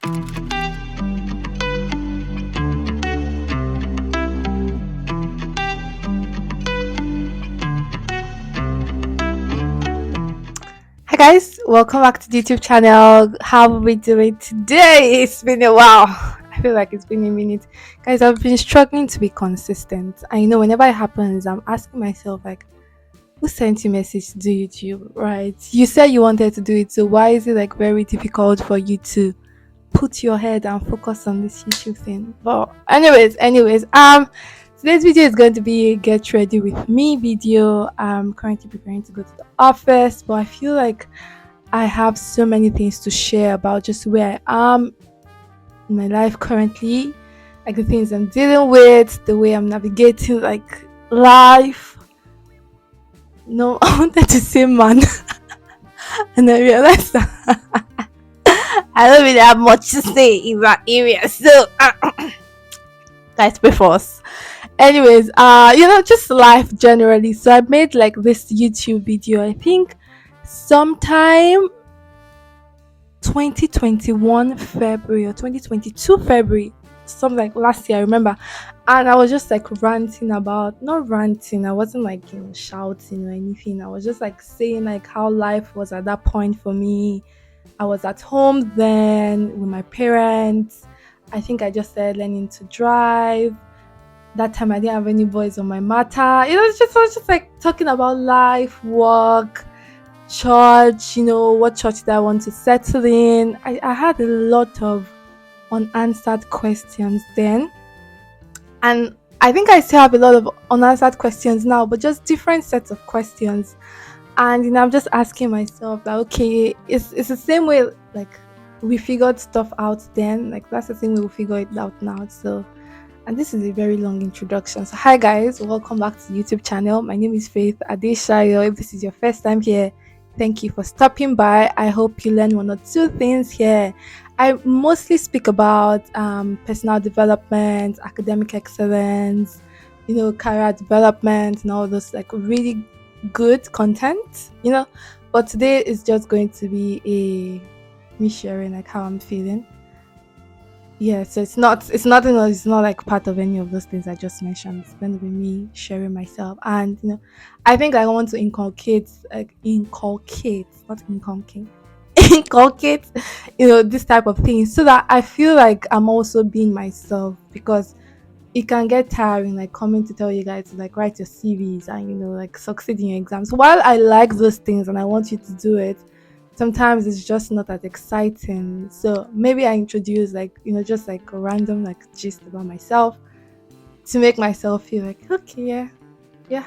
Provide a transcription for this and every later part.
Hi guys, welcome back to the YouTube channel. How are we doing today? It's been a while. I feel like it's been a minute. Guys, I've been struggling to be consistent. I know whenever it happens, I'm asking myself like, who sent you a message to do YouTube? Right? You said you wanted to do it, so why is it like very difficult for you to put your head and focus on this YouTube thing? But anyways, today's video is going to be a get ready with me video. I'm currently preparing to go to the office, but I feel like I have so many things to share about just where I am in my life currently, like the things I'm dealing with, the way I'm navigating like life. No, I wanted to say man, and I realized that I don't really have much to say in that area. So, guys, pray for us. Anyways, just life generally. So I made like this YouTube video. I think sometime 2021 February or 2022 February, something like last year, I remember. And I was just like ranting about, not ranting, I wasn't like, shouting or anything. I was just like saying like how life was at that point for me. I was at home then with my parents. I think I just started learning to drive. That time I didn't have any boys on my matter. I was just like talking about life, work, church, what church that I want to settle in. I had a lot of unanswered questions then. And I think I still have a lot of unanswered questions now, but just different sets of questions. And I'm just asking myself like, okay, it's the same way like we figured stuff out then, like that's the same way we figure it out now. So and this is a very long introduction. So hi guys, welcome back to the YouTube channel. My name is Faith Adeshayo. If this is your first time here, thank you for stopping by. I hope you learn one or two things here. I mostly speak about personal development, academic excellence, career development and all those like really good content. But today is just going to be a me sharing like how I'm feeling. Yeah, so it's not like part of any of those things I just mentioned. It's going to be me sharing myself, and I think I want to not inculcate, inculcate, this type of thing, so that I feel like I'm also being myself, because it can get tiring, like coming to tell you guys to like write your CVs and like succeed in your exams. While I like those things and I want you to do it, sometimes it's just not that exciting. So maybe I introduce like just like a random like gist about myself to make myself feel like okay, yeah.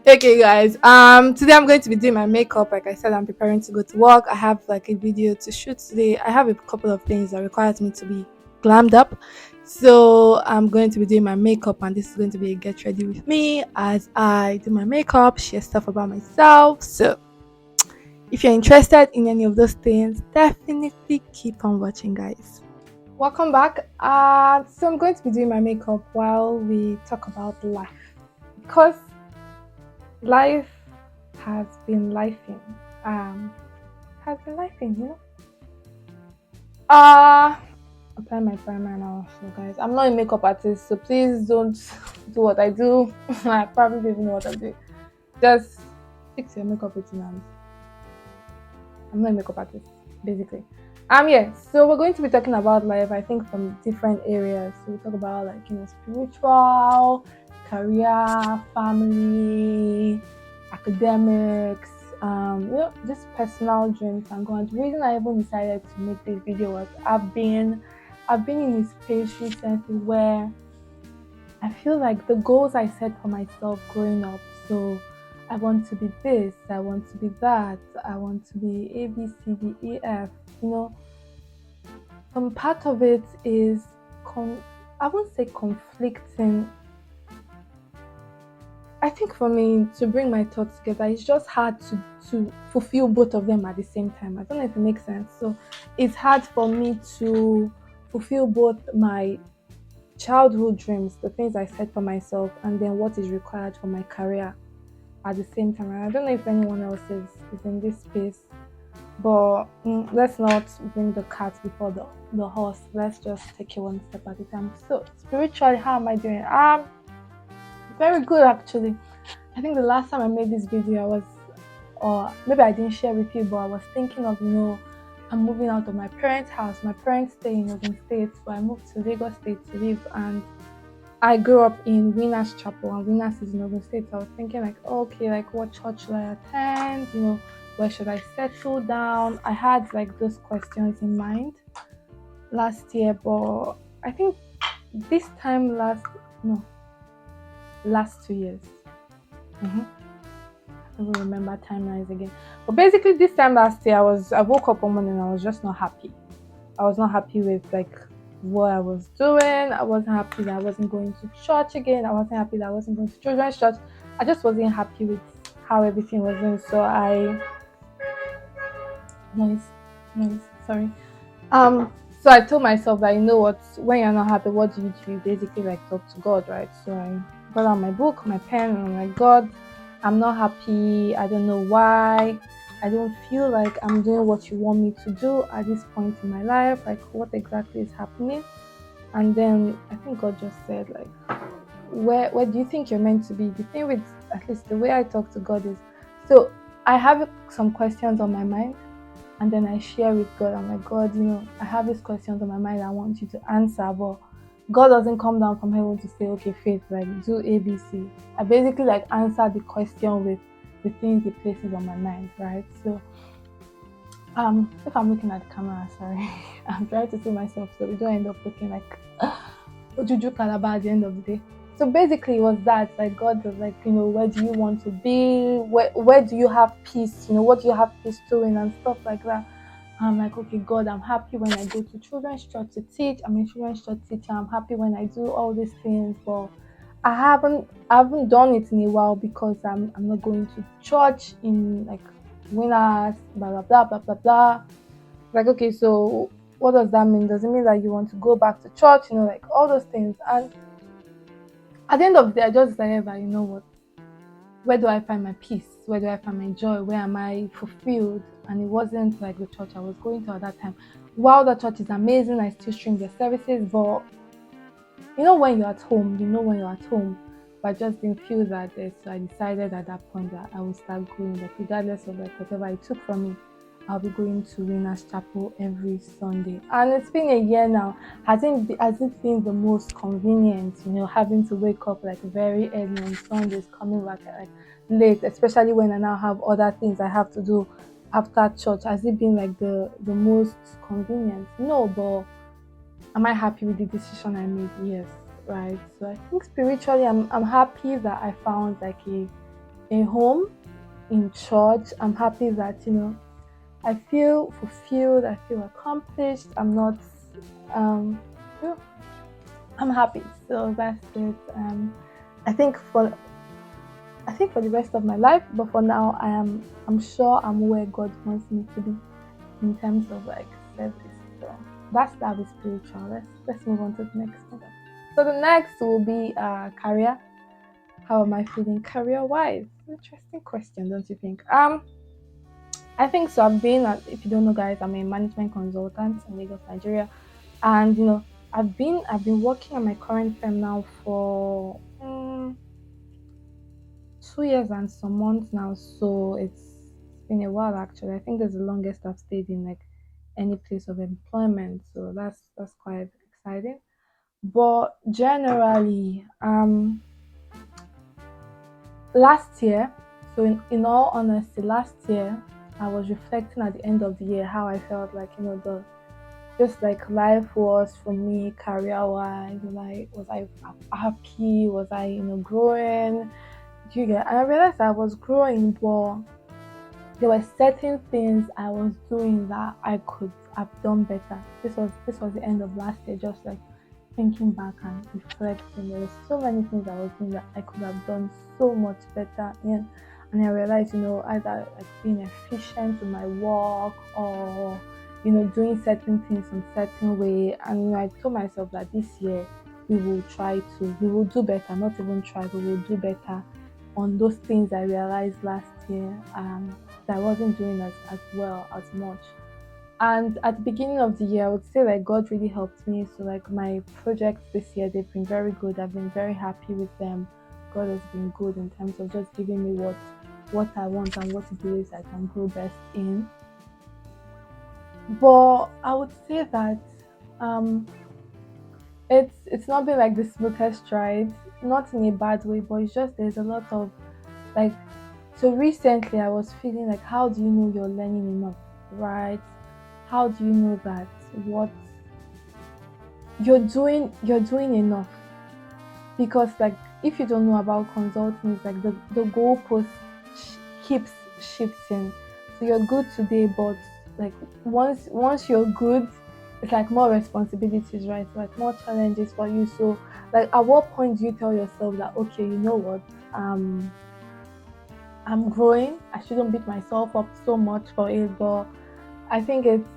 Okay guys, today I'm going to be doing my makeup. Like I said, I'm preparing to go to work. I have like a video to shoot today. I have a couple of things that requires me to be glammed up, so I'm going to be doing my makeup, and this is going to be a get ready with me as I do my makeup, share stuff about myself. So if you're interested in any of those things, definitely keep on watching, guys. Welcome back. So I'm going to be doing my makeup while we talk about life, because life has been lifing. Has been lifing. Apply my primer now, so guys. I'm not a makeup artist, so please don't do what I do. I probably don't even know what I do. Just fix your makeup routine, and I'm not a makeup artist, basically. Yeah, so we're going to be talking about life, I think, from different areas. So we talk about like, spiritual, career, family, academics, just personal dreams and goals. The reason I even decided to make this video was I've been in a space recently where I feel like the goals I set for myself growing up. So I want to be this, I want to be that, I want to be A, B, C, D, E, F. Some part of it is, I won't say conflicting. I think for me to bring my thoughts together, it's just hard to fulfill both of them at the same time. I don't know if it makes sense. So it's hard for me to fulfill both my childhood dreams, the things I set for myself, and then what is required for my career at the same time. And I don't know if anyone else is in this space, But let's not bring the cat before the horse. Let's just take it one step at a time. So spiritually, how am I doing? Very good actually. I think the last time I made this video, I was, or maybe I didn't share with you, but I was thinking of, I'm moving out of my parents' house. My parents stay in Ogun State, so I moved to Lagos State to live, and I grew up in Winners Chapel, and Winners is in Ogun State. So I was thinking like, okay, like what church should I attend? Where should I settle down? I had like those questions in mind last year, but I think this time no, last 2 years. Mhm. I don't remember timelines again. But basically, this time last year, I woke up one morning and I was just not happy. I was not happy with like what I was doing. I wasn't happy that I wasn't going to church again. I wasn't happy that I wasn't going to children's church. I just wasn't happy with how everything was going. So I noise, noise. Sorry. So I told myself that, what, when you're not happy, what do? You basically like talk to God, right? So I got out my book, my pen, and I'm like, God, I'm not happy. I don't know why. I don't feel like I'm doing what you want me to do at this point in my life. Like, what exactly is happening? And then I think God just said, like, where do you think you're meant to be? The thing with, at least the way I talk to God is, so I have some questions on my mind, and then I share with God. I'm like, God, I have these questions on my mind. I want you to answer, but God doesn't come down from heaven to say, okay, Faith, like do ABC. I basically like answer the question with the things He places on my mind, right? So, if I'm looking at the camera, sorry, I'm trying to see myself so we don't end up looking like Juju Calabar at the end of the day. So basically, it was that, like, God was like, where do you want to be? Where do you have peace? What do you have peace doing and stuff like that. I'm like, okay, God, I'm happy when I go to children's church to teach. I'm a children's church teacher. I'm happy when I do all these things, but I haven't done it in a while because I'm not going to church in like Winners, blah blah blah blah blah blah. Like, okay, so what does that mean? Does it mean that you want to go back to church? Like all those things. And at the end of the day, I just decided that, what, where do I find my peace? Where do I find my joy? Where am I fulfilled? And it wasn't like the church I was going to at that time. While the church is amazing, I still stream their services, but when you're at home, but I just didn't feel that there. So I decided at that point that I would start going, like, regardless of like whatever it took from me. I'll be going to Winners Chapel every Sunday. And it's been a year now. Has it been the most convenient, having to wake up like very early on Sundays, coming back like late, especially when I now have other things I have to do after church? Has it been like the most convenient? No, but am I happy with the decision I made? Yes, right. So I think spiritually, I'm happy that I found like a home in church. I'm happy that I feel fulfilled. I feel accomplished. I'm not. Um, yeah, I'm happy. So that's it. I think for the rest of my life, but for now, I'm sure I'm where God wants me to be in terms of like service. So that's that with spiritual. Let's move on to the next one. So the next will be career. How am I feeling career wise? Interesting question, don't you think? I think so. If you don't know, guys, I'm a management consultant in Lagos, Nigeria, and I've been working at my current firm now for 2 years and some months now. So it's been a while actually. I think that's the longest I've stayed in like any place of employment. So that's quite exciting. But generally, last year, so in all honesty, last year I was reflecting at the end of the year how I felt like, the just like life was for me career wise. Was I happy? Was I, growing? Do you get? And I realized I was growing, but there were certain things I was doing that I could have done better. This was the end of last year, just like thinking back and reflecting. There were so many things I was doing that I could have done so much better in. And I realized, either like being efficient in my work or, doing certain things in certain way. And I told myself that this year we will do better, not even try, we will do better on those things I realized last year, that I wasn't doing as well as much. And at the beginning of the year, I would say like God really helped me. So like my projects this year, they've been very good. I've been very happy with them. God has been good in terms of just giving me what I want and what it is I can grow best in. But I would say that um it's not been like the smoothest ride, not in a bad way, but it's just there's a lot of like, so recently I was feeling like, how do you know you're learning enough, right? How do you know that what you're doing enough? Because like if you don't know about consulting, it's like the goalpost keeps shifting. So you're good today, but like once you're good, it's like more responsibilities, right? Like more challenges for you. So like at what point do you tell yourself that, okay, you know what, um I'm growing, I shouldn't beat myself up so much for it. But I think it's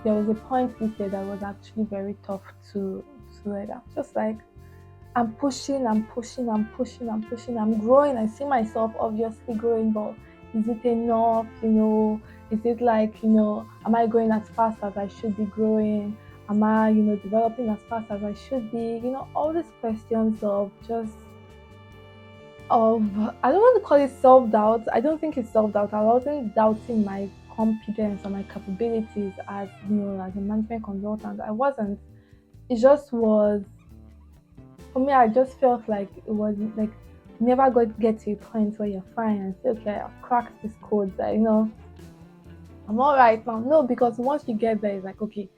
there was a point this year that was actually very tough to like, I'm just like, I'm pushing, I'm pushing, I'm pushing, I'm pushing, I'm growing. I see myself obviously growing, but is it enough? Is it like, am I growing as fast as I should be growing? Am I, developing as fast as I should be? All these questions of I don't want to call it self doubt. I don't think it's self doubt. I wasn't doubting my competence or my capabilities as as a management consultant. I wasn't. It just was, for me. I just felt like it was like never got get to a point where you're fine and say, okay, I've cracked this code. That I'm all right now. No, because once you get there, it's like, okay,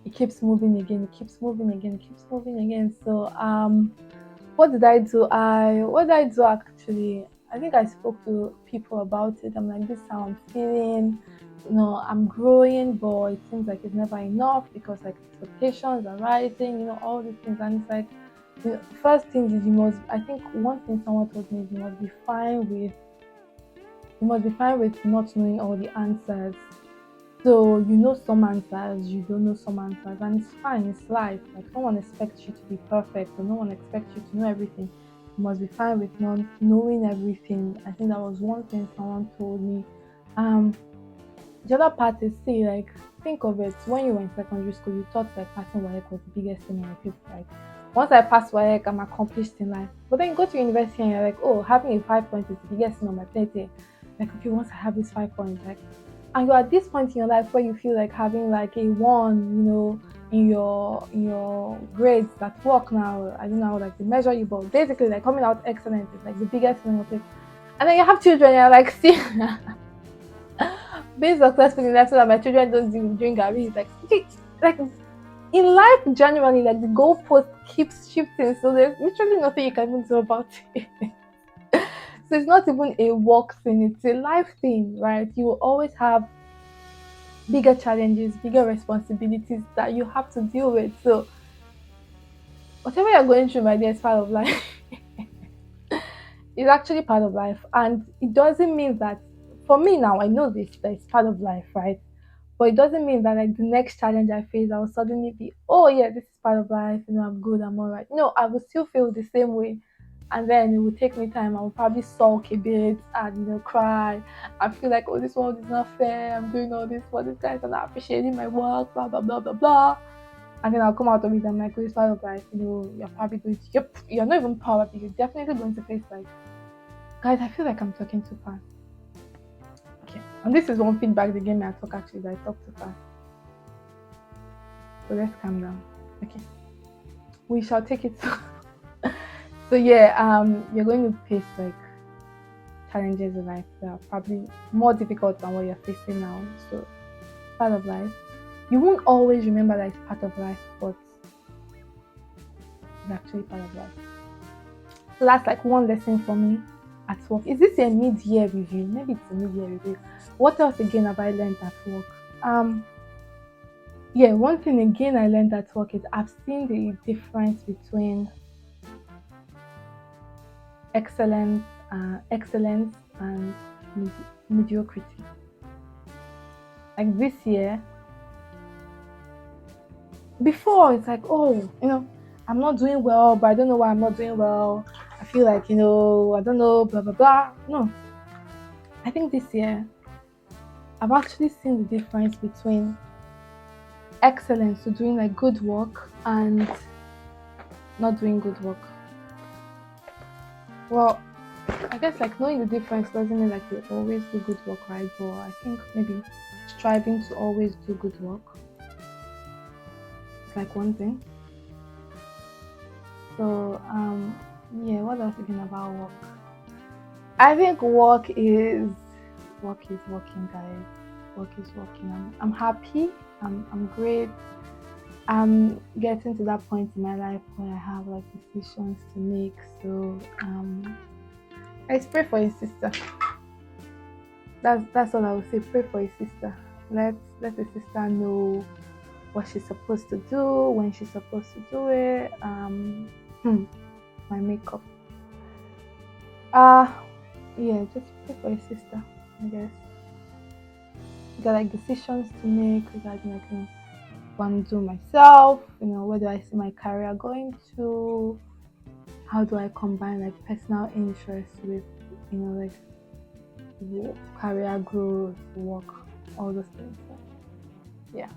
it keeps moving again. It keeps moving again. It keeps moving again. So what did I do? What did I do actually? I think I spoke to people about it. I'm like, this is how I'm feeling. I'm growing, but it seems like it's never enough because like expectations are rising. All these things, and it's like the first thing is you must. I think one thing someone told me is you must be fine with not knowing all the answers. So you know some answers, you don't know some answers, and it's fine. It's life. Like no one expects you to be perfect, or no one expects you to know everything. You must be fine with not knowing everything. I think that was one thing someone told me. Um, the other part is, see, like, think of it. When you were in secondary school, you thought like passing WAEC was the biggest thing on your paper, right? Once I pass WAEC, I'm accomplished in life. But then you go to university and you're like, oh, having a 5 point is the biggest thing on my plate here. Like, okay, once I have this 5 points, like, and you're at this point in your life where you feel like having like a one, in your grades that work now. I don't know how like to measure you, but basically like coming out excellent is like the biggest thing on your plate. And then you have children, and you're like, see, being successful in life so that my children don't drink Gary. Like, see, like in life generally, like the goalpost keeps shifting, so there's literally nothing you can even do about it. So it's not even a work thing, it's a life thing, right? You will always have bigger challenges, bigger responsibilities that you have to deal with. So whatever you're going through, my dear, is part of life. It's actually part of life. And it doesn't mean that, for me now, I know this, that it's part of life, right? But it doesn't mean that like the next challenge I face, I'll suddenly be, oh yeah, this is part of life, I'm good, I'm all right. No, I will still feel the same way. And then it will take me time. I will probably sulk a bit and cry. I feel like, oh, this world is not fair. I'm doing all this for these guys and not appreciating my work, blah blah blah blah blah. And then I'll come out of it. I'm like, oh, it's part of life. You're probably going to, you're not even probably, you're definitely going to face like, guys, I feel like I'm talking too fast. Okay. And this is one feedback they gave me at talk actually, that I talk too fast. So let's calm down. Okay. We shall take it. So yeah, you're going to face like challenges in life that are probably more difficult than what you're facing now. So part of life. You won't always remember that it's part of life, but it's actually part of life. So that's like one lesson for me at work. Is this a mid-year review? Maybe it's a mid-year review. What else again have I learned at work? Yeah, one thing again I learned at work is I've seen the difference between excellence and mediocrity. Like this year, before it's like, oh, I'm not doing well, but I don't know why I'm not doing well. I feel like, I don't know, blah blah blah. No, I think this year I've actually seen the difference between excellence to doing like good work and not doing good work. Well, I guess like knowing the difference doesn't mean like you always do good work, right? But I think maybe striving to always do good work is like one thing. So yeah, what else again about work? I think work is working, guys. Work is working. I'm happy. I'm great. I'm getting to that point in my life where I have like decisions to make. So I pray for your sister. That's all I would say. Pray for your sister. Let the sister know what she's supposed to do, when she's supposed to do it. My makeup. Uh yeah, just pray for your sister, I guess. You got like decisions to make regarding like what I'm doing myself, where do I see my career going to? How do I combine like personal interests with like career growth, work, all those things. So, yeah.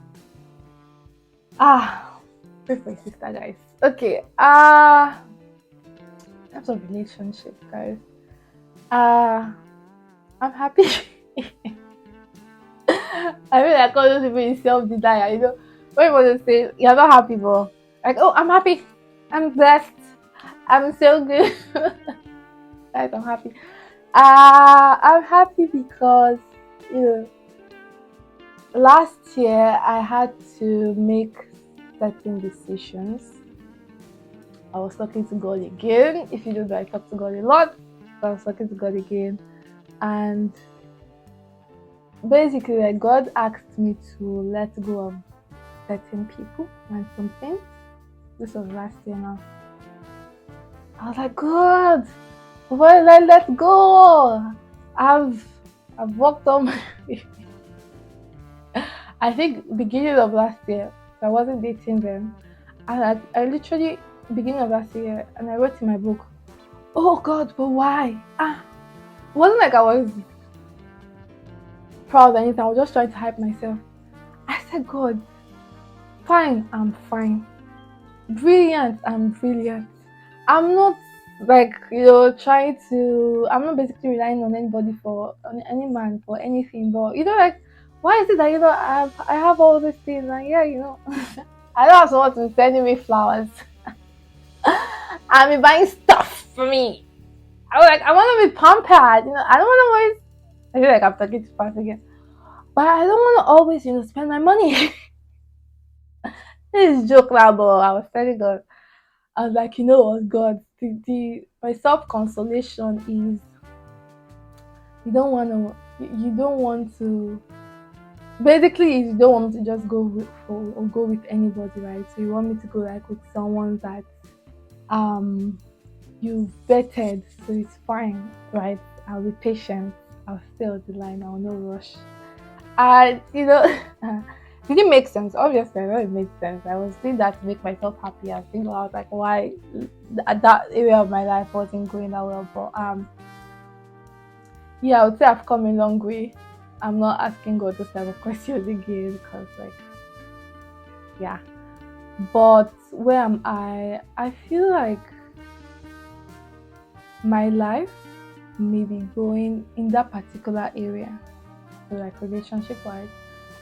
Pray for your sister, guys. Okay. In terms of relationship, guys. I'm happy. I mean, like all those people in self-denial, when you want to say you're not happy, but like, oh, I'm happy, I'm blessed, I'm so good. Guys, I'm happy. I'm happy because you know last year I had to make certain decisions. I was talking to God again. If you don't know, I talk to God a lot. So I was talking to God again, and basically, like God asked me to let go of certain people and some things. This was last year now. I was like, God, why did I let go? I've worked on my I think beginning of last year, I wasn't dating them. And I literally beginning of last year and I wrote in my book, oh God, but why? It wasn't like I was proud or anything, I was just trying to hype myself. I said, God, fine, I'm fine. Brilliant, I'm brilliant. I'm not like trying to. I'm not basically relying on anybody on any man for anything. But like, why is it that I have all these things and yeah, I don't have someone to be sending me flowers. I be buying stuff for me. I want to be pampered. I don't want to always. I feel like I'm talking too fast again, but I don't want to always spend my money. This is joke now, but I was telling God. I was like, what, God, my self consolation is you don't want to basically you don't want me to just go with anybody, right? So you want me to go like with someone that you've vetted, so it's fine, right? I'll be patient. I'll stay on the line. I'll no rush. And did it make sense? Obviously, I know it made sense. I was doing that to make myself happy. I think I was like, why that area of my life wasn't going that well. But yeah, I would say I've come a long way. I'm not asking God those type of questions again because, like, yeah. But where am I? I feel like my life may be going in that particular area, so like relationship wise.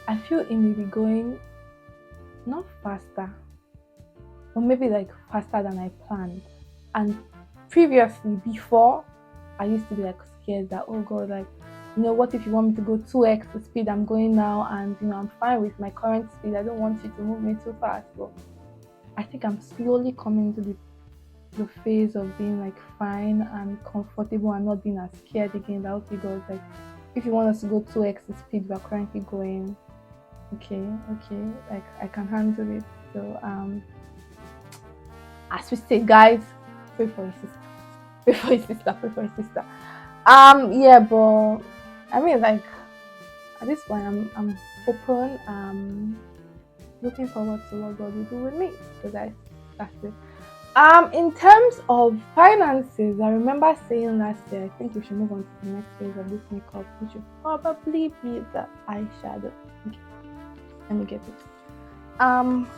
I feel it may be going not faster, or maybe like faster than I planned. And previously, before, I used to be like scared that, oh God, like, what if you want me to go 2x the speed I'm going now, and I'm fine with my current speed. I don't want you to move me too fast. But I think I'm slowly coming to the phase of being like fine and comfortable and not being as scared again. That okay, God, like, if you want us to go 2x the speed we're currently going, okay, like I can handle it. So as we say, guys, pray for your sister. Pray for your sister. Pray for your sister. Yeah, but I mean, like at this point, I'm open. Looking forward to what God will do with me. So, guys, that's it. In terms of finances, I remember saying last year, I think we should move on to the next phase of this makeup, which should probably be the eyeshadow. Okay, let me get it. Um,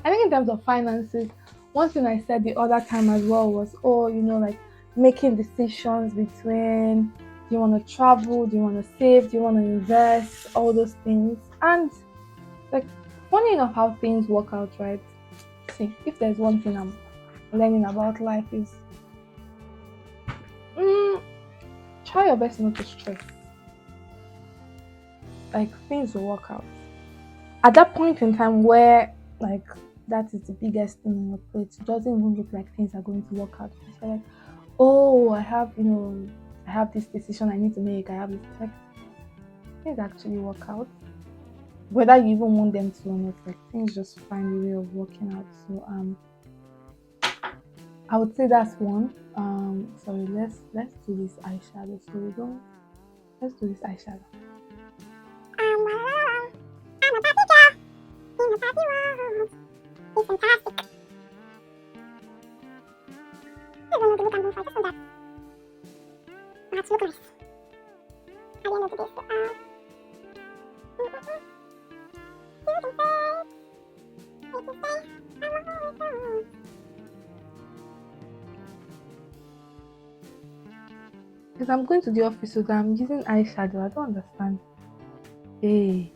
I think in terms of finances, one thing I said the other time as well was, oh, like making decisions between do you want to travel, do you want to save, do you want to invest, all those things. And like, funny enough, how things work out, right? See, if there's one thing I'm learning about life is mm, try your best not to stress. Like things will work out. At that point in time where like that is the biggest thing on your plate, it doesn't even look like things are going to work out. It's like, oh, I have this decision I need to make. I have this like things actually work out. Whether you even want them to or not, like things just find a way of working out. So I would say that's one. Sorry, let's do this eyeshadow. So we don't let's do this eyeshadow. Because I'm going to the office, so that I'm using eyeshadow. I don't understand. Hey,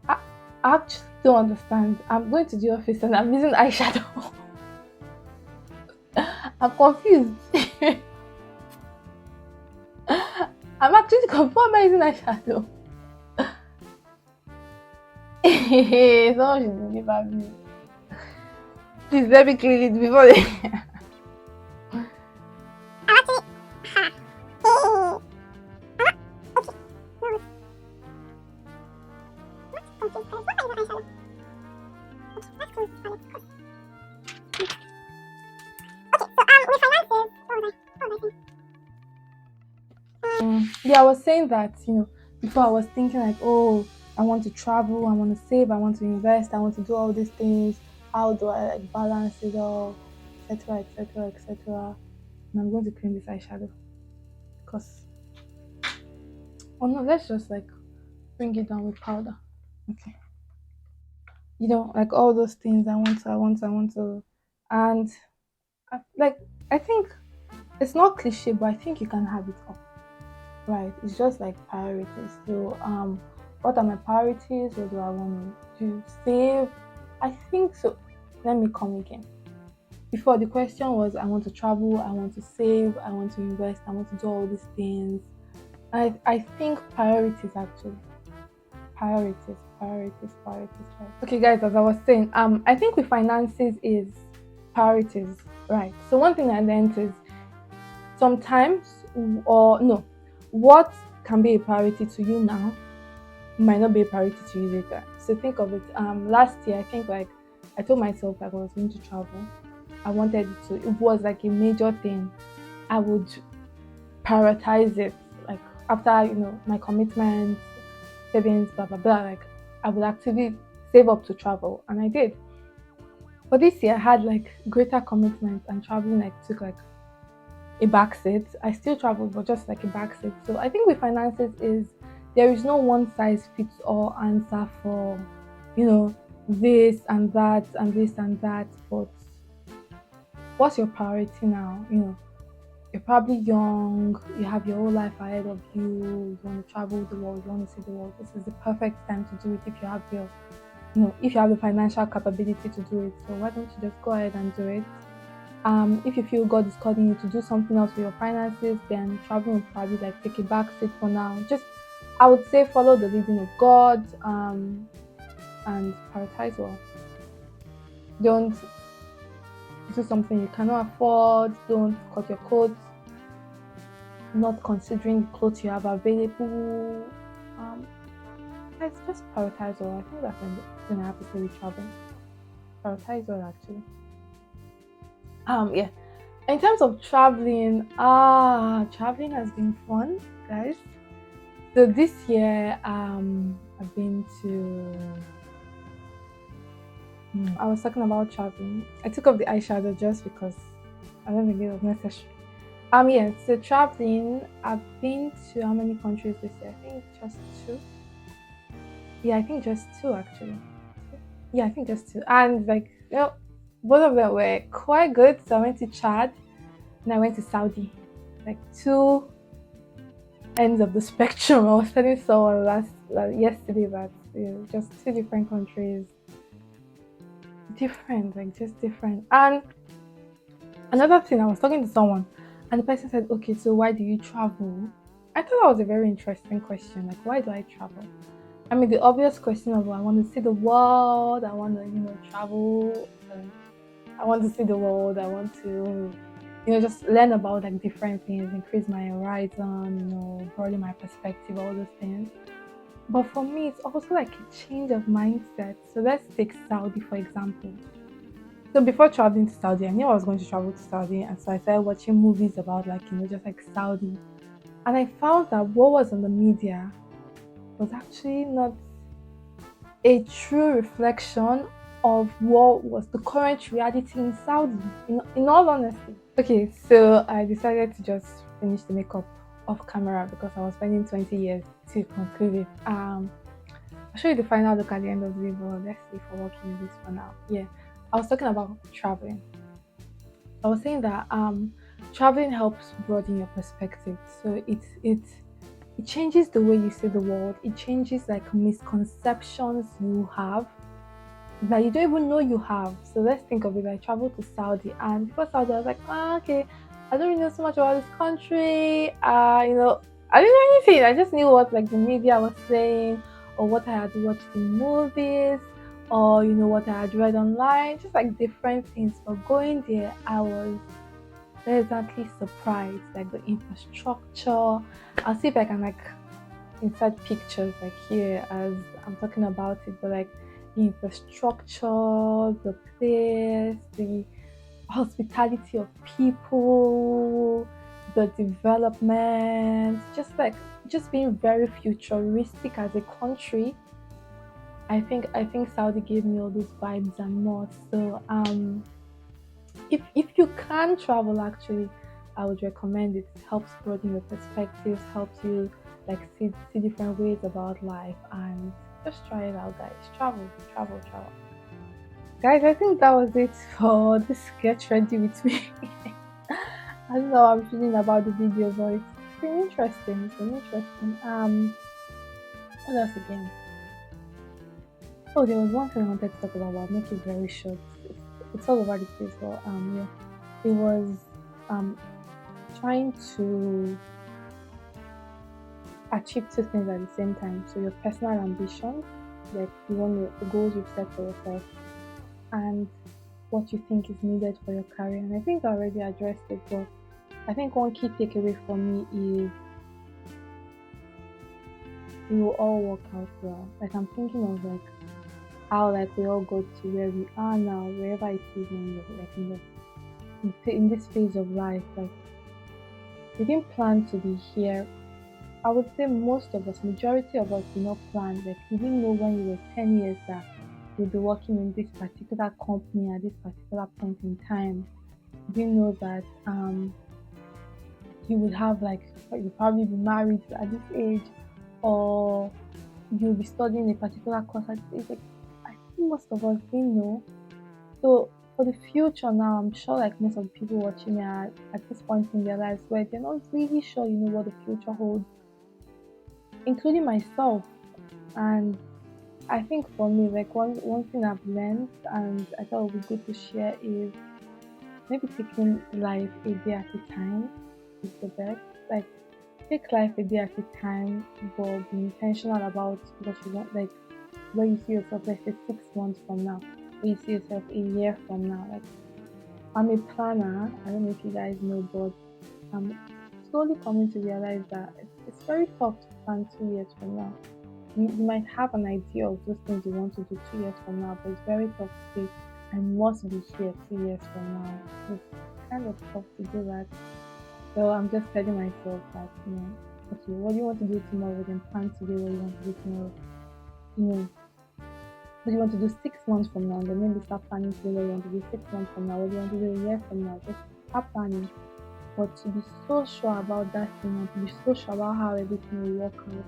I actually don't understand. I'm going to the office and I'm using eyeshadow. I'm confused. I'm actually confused. Why am I using eyeshadow? Someone should deliver me. Please let me clean it before they. Yeah, I was saying that, before I was thinking like, oh, I want to travel, I want to save, I want to invest, I want to do all these things. How do I like balance it all, etc., etc., etc. And I'm going to cream this eyeshadow because, oh no, let's just like bring it down with powder. Okay, like all those things I want to, and like I think it's not cliche, but I think you can have it all. Right, it's just like priorities. So, what are my priorities? What do I want to save? I think so. Let me come again. Before the question was, I want to travel, I want to save, I want to invest, I want to do all these things. I think priorities actually. Priorities. Okay, guys, as I was saying, I think with finances is priorities, right? So one thing I learned is sometimes, or no, what can be a priority to you now might not be a priority to you later. So think of it. Last year I think like I told myself like I was going to travel. I wanted to. It was like a major thing. I would prioritize it. Like after my commitments, savings, blah blah blah. Like I would actively save up to travel, and I did. But this year I had like greater commitments, and traveling like took like a backseat. I still travel, but just like a backseat. So I think with finances is there is no one size fits all answer for, this and that and this and that. But what's your priority now? You're probably young, you have your whole life ahead of you, you want to travel the world, you want to see the world. This is the perfect time to do it if you have if you have the financial capability to do it. So why don't you just go ahead and do it? If you feel God is calling you to do something else with your finances, then traveling will probably like take a back seat for now. Just I would say follow the leading of God, and prioritize well. Don't do something you cannot afford. Don't cut your coat. Not considering the clothes you have available. Let's just prioritize well. I think that's something I have to say with traveling. Prioritize well, actually. Yeah. In terms of traveling, traveling has been fun, guys. So this year, I've been to I was talking about traveling. I took off the eyeshadow just because I don't think it was necessary. Yeah, so traveling, I've been to how many countries this year? I think just two. Yeah, I think just two actually. Yeah, I think just two. And like, both of them were quite good. So I went to Chad and I went to Saudi. Like two ends of the spectrum. I was telling someone yesterday that just two different countries, different, like just different. And another thing, I was talking to someone, and the person said, "Okay, so why do you travel?" I thought that was a very interesting question. Like, why do I travel? I mean, the obvious question of I want to see the world. I want to, travel. I want to see the world. I want to, just learn about like different things, increase my horizon, broaden my perspective, all those things. But for me, it's also like a change of mindset. So let's take Saudi for example. So before traveling to Saudi, I knew I was going to travel to Saudi, and so I started watching movies about like just like Saudi, and I found that what was on the media was actually not a true reflection of what was the current reality in Saudi. In all honesty, okay, so I decided to just finish the makeup off camera because I was spending 20 years to conclude it. I'll show you the final look at the end of the day, but let's see if we're working with this for now. Yeah, I was talking about traveling. I was saying that traveling helps broaden your perspective. So it changes the way you see the world. It changes like misconceptions you have that you don't even know you have. So let's think of it. I traveled to Saudi, and before Saudi, I was like, okay, I don't really know so much about this country. I didn't know anything. I just knew what like the media was saying, or what I had watched in movies, or what I had read online, just like different things. But going there, I was pleasantly surprised, like the infrastructure. I'll see if I can like insert pictures like here as I'm talking about it, but like the infrastructure, the place, the hospitality of people, the development, just being very futuristic as a country. I think Saudi gave me all those vibes and more. So if you can travel actually, I would recommend it. It helps broaden your perspectives, helps you like see different ways about life, and just try it out, guys. Travel, travel, travel. Guys, I think that was it for this Get Ready With Me. I don't know how I'm feeling about the video, but it's been interesting. It's been interesting. What else again? Oh, there was one thing I wanted to talk about, but I'll make it very short. It's all over the place, but yeah, it was um trying to achieve two things at the same time. So your personal ambitions, like the goals you've set for yourself, and what you think is needed for your career. And I think I already addressed it, but I think one key takeaway for me is it will all work out well. Like I'm thinking of like how like we all got to where we are now, wherever it is in like in this phase of life. Like we didn't plan to be here. I would say most of us, majority of us, did not plan. Like you didn't know when you were 10 years that you'll be working in this particular company at this particular point in time. You didn't know that you would have like you probably be married at this age, or you'll be studying a particular course at this age. Like I think most of us didn't know. So for the future now, I'm sure like most of the people watching me are at this point in their lives where they're not really sure, what the future holds, including myself. And I think for me, like one thing I've learned and I thought would be good to share is maybe taking life a day at a time is the best. Like take life a day at a time, but be intentional about what you want, like where you see yourself, let's say 6 months from now, where you see yourself a year from now. Like I'm a planner. I don't know if you guys know, but I'm slowly coming to realize that it's very tough to plan 2 years from now. You might have an idea of those things you want to do 2 years from now, but it's very tough to say, I must be here 2 years from now. It's kind of tough to do that. So I'm just telling myself that, okay, what do you want to do tomorrow? Then plan today what you want to do tomorrow. You know, What do you want to do 6 months from now? And then maybe start planning to do what you want to do 6 months from now. What do you want to do a year from now? Just start planning. But to be so sure about that thing and to be so sure about how everything will work out,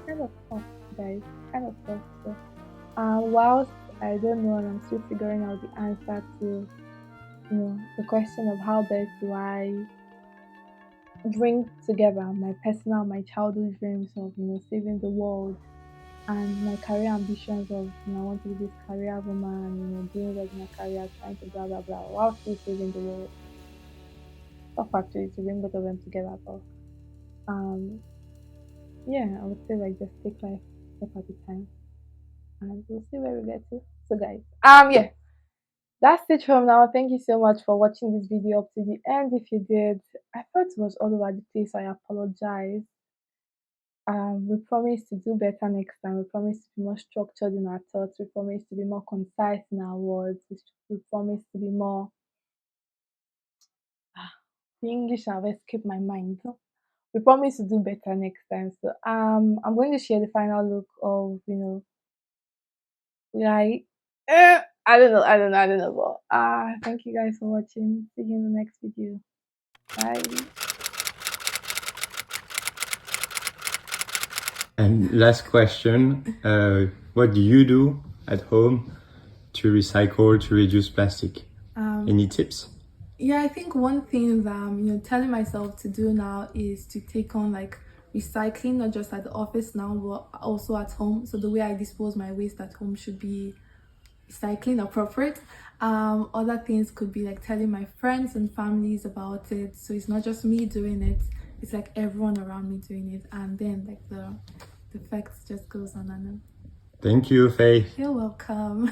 kind of tough, guys. Kind of tough. So, whilst I don't know and I'm still figuring out the answer to the question of how best do I bring together my personal, my childhood dreams of saving the world and my career ambitions of I want to be this career woman, doing well in my career, trying to blah blah blah, while still saving the world. Tough actually to bring both of them together, but um, yeah, I would say like just take life step at a time, and we'll see where we get to. So guys, yeah, that's it from now. Thank you so much for watching this video up to the end. If you did, I thought it was all over the place. I apologize. We promise to do better next time. We promise to be more structured in our thoughts. We promise to be more concise in our words. We promise to be more. The English have escaped my mind. We promise to do better next time. So I'm going to share the final look of like I don't know. But thank you guys for watching. See you in the next video. Bye. And last question, what do you do at home to recycle, to reduce plastic? Any tips? Yeah, I think one thing that I'm telling myself to do now is to take on like recycling, not just at the office now, but also at home. So the way I dispose my waste at home should be recycling appropriate. Other things could be like telling my friends and families about it. So it's not just me doing it; it's like everyone around me doing it, and then like the effects just goes on and on. Thank you, Faye. You're welcome.